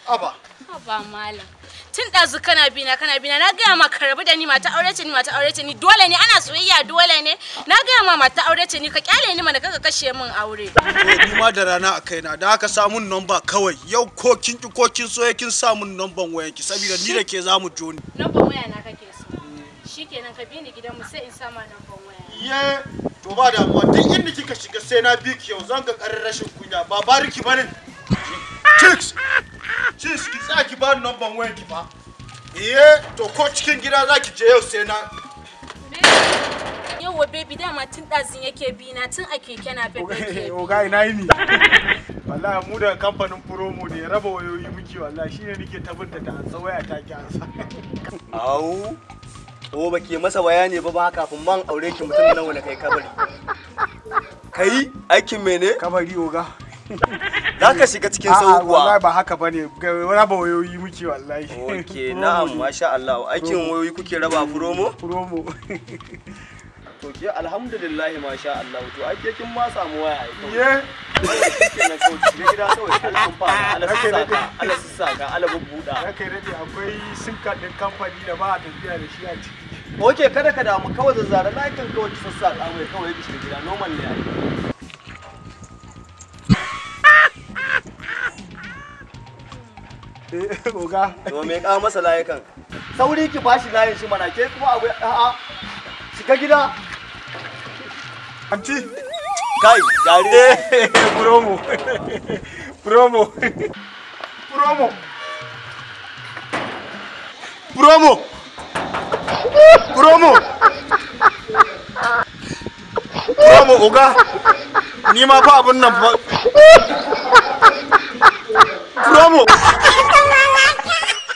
Aba malam. Tun ɗazu kana bina na gaya ma ka rabu da ni mata aure ce ni dole ne ana soyayya dole ne na gaya ma mata aure ce ni ka kyale ni mana kaka kashe min aure. To ni ma da rana a kaina da haka samun number kawai yau ko kin so kin samun number wayanki saboda ni da ke zamu joni. Number waya na kake so. Shikenan ka bi ni gidan mu sai in sama number waya. To ba da mu duk inda kika shiga sai na bi ki yau zan ga karin rashin kunya ba bariki bane. Chicks ki tsaki ba number wayanki fa. To ko cikin gida zaki je yau sai na. Yauwa baby dama tun ɗazin yake bi na tun a keke na baby. Oga ina yi ni. Wallahi mu da kamfanin promo ne raba wayoyi muke wallahi shine nake tabbata ta ansa waya ta ki ansa. Au. O bake masa bayani ba kafin man aure ki mutum nan wanda kai kabari. Kai aikin mene? Kabari oga. Za ka shiga cikin sauƙuwa. Wallahi ba haka bane raba wayoyi muke wallahi. Okay na'am masha Allah aikin wayoyi kuke raba promo? Promo. To ke alhamdulillah masha Allah to ake kin ma samu waya ai kawai. Ye. Gida kawai kan fara ala saka ala bubbuda. Kai dade akwai sim card din kamfani da ba a tafiya da shi a ciki. Okay kada ka damu kawai zazzara na kan kawai ki sassaka mai kawai ki shiga gida normal ne ai. Oga. To me ka masa layukan? Sauri ki bashi layin shi mana ke kuma abu a'a. Shiga gida. Anti. Kai, jare. Promo. Promo. Promo. Promo. Promo. Promo oga. Ni ma fa abun nan fa. Promo.